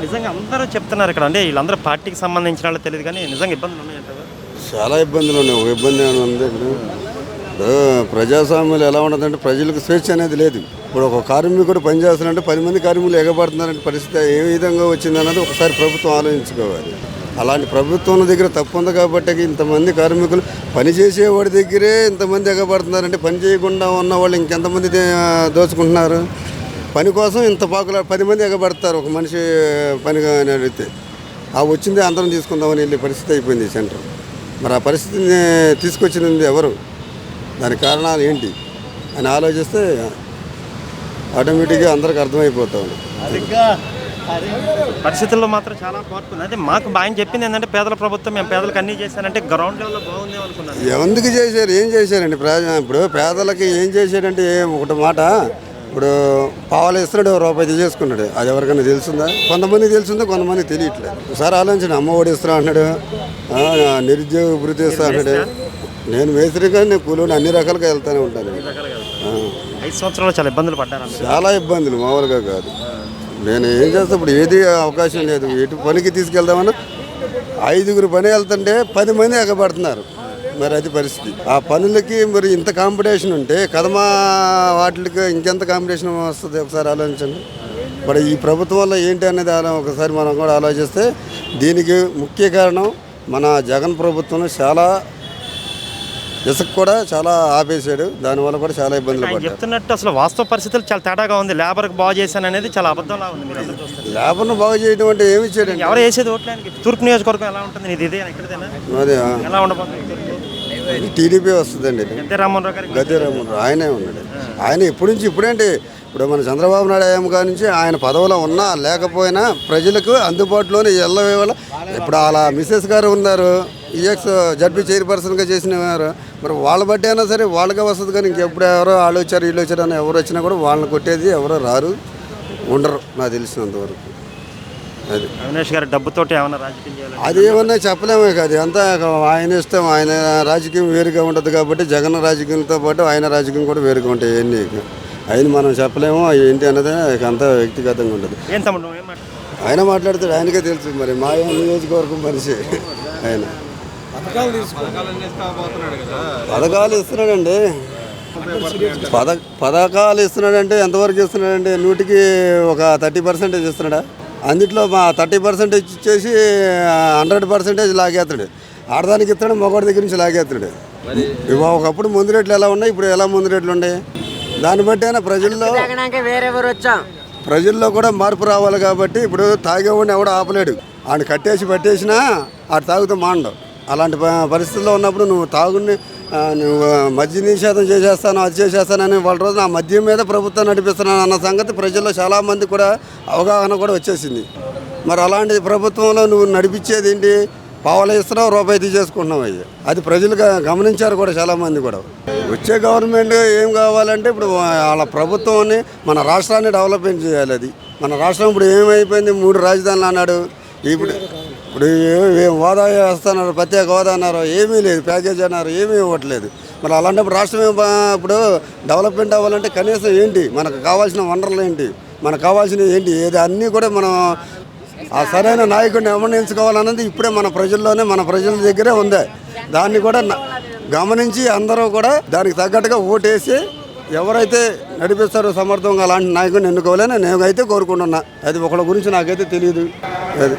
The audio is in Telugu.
నిజంగా అందరూ చెప్తున్నారు ఇక్కడ, అంటే వీళ్ళందరూ పార్టీకి సంబంధించిన వాళ్ళు తెలియదు కానీ నిజంగా ఇబ్బందులు ఉన్నాయంటారు. చాలా ఇబ్బందులు ఉన్నాయి. ఒక ఇబ్బంది ఏమైనా ఉంది ఇప్పుడు ప్రజాస్వామ్యంలో ఎలా ఉండదంటే ప్రజలకు స్వేచ్ఛ అనేది లేదు. ఇప్పుడు ఒక కార్మికుడు పనిచేస్తున్నారంటే 10 మంది కార్మికులు ఎగబడుతున్నారంటే పరిస్థితి ఏ విధంగా వచ్చిందన్నది ఒకసారి ప్రభుత్వం ఆలోచించుకోవాలి. అలాంటి ప్రభుత్వం దగ్గర తప్పు ఉంది కాబట్టి ఇంతమంది కార్మికులు పని చేసేవాడి దగ్గరే ఇంతమంది ఎగబడుతున్నారంటే పని చేయకుండా ఉన్న వాళ్ళు ఇంకెంతమంది దోచుకుంటున్నారు. పని కోసం ఇంత పాకుల 10 మంది ఎగబడతారు ఒక మనిషి పనిగా అని అడిగితే. ఆ వచ్చిందే అందరం తీసుకుందామని వెళ్ళే పరిస్థితి అయిపోయింది ఈ సెంటర్. మరి ఆ పరిస్థితిని తీసుకొచ్చినది ఎవరు, దాని కారణాలు ఏంటి అని ఆలోచిస్తే ఆటోమేటిక్గా అందరికి అర్థమైపోతాం. పరిస్థితుల్లో మాత్రం చాలా మార్పు ఉంది. అదే మాకు ఆయన చెప్పింది ఏంటంటే పేదల ప్రభుత్వం, మేము పేదలకు అన్నీ చేశానంటే గ్రౌండ్ లెవెల్లో బాగుంది అనుకున్నాను. ఎందుకు చేశారు, ఏం చేశారండి? ఇప్పుడు పేదలకి ఏం చేశాడంటే ఒకటి మాట, ఇప్పుడు పావులు ఇస్తున్నాడు, రూపాయి తీసేసుకున్నాడు. అది ఎవరికైనా తెలుస్తుందా? కొంతమందికి తెలుస్తుందో కొంతమందికి తెలియట్లేదు. ఒకసారి ఆలోచించండి. అమ్మ ఒడి ఇస్తున్నా అన్నాడు, నిరుద్యోగ వృత్తి ఇస్తా అన్నాడు. నేను మేస్త్రిగా నేను కూలోని అన్ని రకాలుగా వెళ్తూనే ఉంటాను. 5 సంవత్సరాలు చాలా ఇబ్బందులు పడ్డాను. చాలా ఇబ్బందులు మామూలుగా కాదు. నేను ఏం చేస్తా, ఇప్పుడు ఏది అవకాశం లేదు. ఎటు పనికి తీసుకెళ్దామన్నా 5గురు పని వెళ్తుంటే 10 మంది ఎగబడుతున్నారు. మరి అది పరిస్థితి. ఆ పనులకి మరి ఇంత కాంపిటీషన్ ఉంటే కదమా వాటికి ఇంకెంత కాంపిటీషన్ వస్తుంది ఒకసారి ఆలోచించండి. మరి ఈ ప్రభుత్వం వల్ల ఏంటి అనేది ఒకసారి మనం కూడా ఆలోచిస్తే దీనికి ముఖ్య కారణం మన జగన్ ప్రభుత్వం చాలా ఇసుక కూడా చాలా ఆపేశాడు. దానివల్ల కూడా చాలా ఇబ్బందులు పడ్డారు. చెప్తున్నట్టు అసలు వాస్తవ పరిస్థితులు చాలా తేడాగా ఉంది. లేబర్కి బాగు చేశాను అనేది చాలా అబద్ధంలా ఉంది. మీరు లేబర్ను బాగు చేయడం అంటే ఏమి ఇచ్చాడండి? ఎవరు వేసేది ఓట్లకి? తూర్పు నియోజకవర్గం ఎలా ఉంటుంది? ఇది ఇక్కడదేనా? అదే ఎలా ఉండబోతుంది? టీడీపీ వస్తుందండి. గద్దె రామ్మోహన్ గారు, గద్దె రామ్మోహన్ ఆయనే ఉన్నాడు. ఆయన ఎప్పటి నుంచి ఇప్పుడేంటి, ఇప్పుడు మన చంద్రబాబు నాయుడు హయాం కాడి నుంచి ఆయన పదవిలో ఉన్నా లేకపోయినా ప్రజలకు అందుబాటులోనే ఎల్లవేళ. ఇప్పుడు అలా మిసెస్ గారు ఉన్నారు, ఈఎక్స్ జడ్పీ చైర్పర్సన్గా చేసిన వారు. మరి వాళ్ళ బట్టి అయినా సరే వాళ్ళకే వస్తుంది. కానీ ఇంకెప్పుడు ఎవరో వాళ్ళు వచ్చారు వీళ్ళు వచ్చారు అని ఎవరు వచ్చినా కూడా వాళ్ళని కొట్టేది ఎవరో రారు, ఉండరు నాకు తెలిసినంతవరకు. అది అవినాష్ గారు డబ్బుతోటి ఏమన్నా రాజకీయం చేయాలి? అది ఏమన్నా చెప్పలేమే కాదు. అంతా ఆయన ఇష్టం. ఆయన రాజకీయం వేరుగా ఉంటుంది కాబట్టి జగన్ రాజకీయంతో పాటు ఆయన రాజకీయం కూడా వేరుగా ఉంటాయి. ఇవన్నీ ఆయన మనం చెప్పలేము ఏంటి అన్నది అంతా వ్యక్తిగతంగా ఉంటుంది. ఏం తమ్ముడు ఆయన మాట్లాడతాడు, ఆయనకే తెలుసు. మరి మా నియోజకవర్గం మనిషి ఆయన. పథకాలు ఇస్తున్నాడండి. పథకాలు ఇస్తున్నాడంటే ఎంతవరకు ఇస్తున్నాడంటే 100కి ఒక 30% ఇస్తున్నాడా? అందుట్లో మా 30% ఇచ్చేసి 100% లాగేస్తాడు. ఆడదానికి ఇస్తాడు, మగవాడి దగ్గర నుంచి లాగేస్తాడు. ఒకప్పుడు ముందు రేట్లు ఎలా ఉన్నాయి, ఇప్పుడు ఎలా ముందు రేట్లు ఉన్నాయి. దాన్ని బట్టి అయినా ప్రజల్లో కూడా మార్పు రావాలి. కాబట్టి ఇప్పుడు తాగేవాడిని ఎవడో ఆపలేడు. ఆయన కట్టేసి పట్టేసినా ఆడు తాగుతూ మాండవు. అలాంటి పరిస్థితుల్లో ఉన్నప్పుడు నువ్వు తాగుని నువ్వు మద్య నిషేధం చేసేస్తాను, అది చేసేస్తానని వాళ్ళ రోజు ఆ మద్యం మీద ప్రభుత్వం నడిపిస్తున్నాను అన్న సంగతి ప్రజల్లో చాలామంది కూడా అవగాహన కూడా వచ్చేసింది. మరి అలాంటి ప్రభుత్వంలో నువ్వు నడిపించేది ఏంటి? పావులు ఇస్తున్నావు, రూపాయి తీసేసుకుంటున్నావు. అది ప్రజలు గమనించారు కూడా చాలామంది కూడా. వచ్చే గవర్నమెంట్ ఏం కావాలంటే ఇప్పుడు వాళ్ళ ప్రభుత్వాన్ని మన రాష్ట్రాన్ని డెవలప్మెంట్ చేయాలి. అది మన రాష్ట్రం ఇప్పుడు ఏమైపోయింది, 3 రాజధానులు అన్నాడు. ఇప్పుడు హోదా వేస్తున్నారు, ప్రత్యేక హోదా అన్నారు, ఏమీ లేదు. ప్యాకేజ్ అన్నారు, ఏమీ ఇవ్వట్లేదు. మరి అలాంటప్పుడు రాష్ట్రం ఇప్పుడు డెవలప్మెంట్ అవ్వాలంటే కనీసం ఏంటి మనకు కావాల్సిన వనరులు ఏంటి, మనకు కావాల్సినవి ఏంటి, ఏది అన్నీ కూడా మనం ఆ సరైన నాయకుడిని నిర్ణయించుకోవాలన్నది ఇప్పుడే మన ప్రజల్లోనే, మన ప్రజల దగ్గరే ఉంది. దాన్ని కూడా గమనించి అందరూ కూడా దానికి తగ్గట్టుగా ఓటేసి ఎవరైతే నడిపిస్తారో సమర్థంగా అలాంటి నాయకుడిని ఎన్నుకోవాలని నేనైతే కోరుకుంటున్నా. అది ఒకళ్ళ గురించి నాకైతే తెలియదు. అది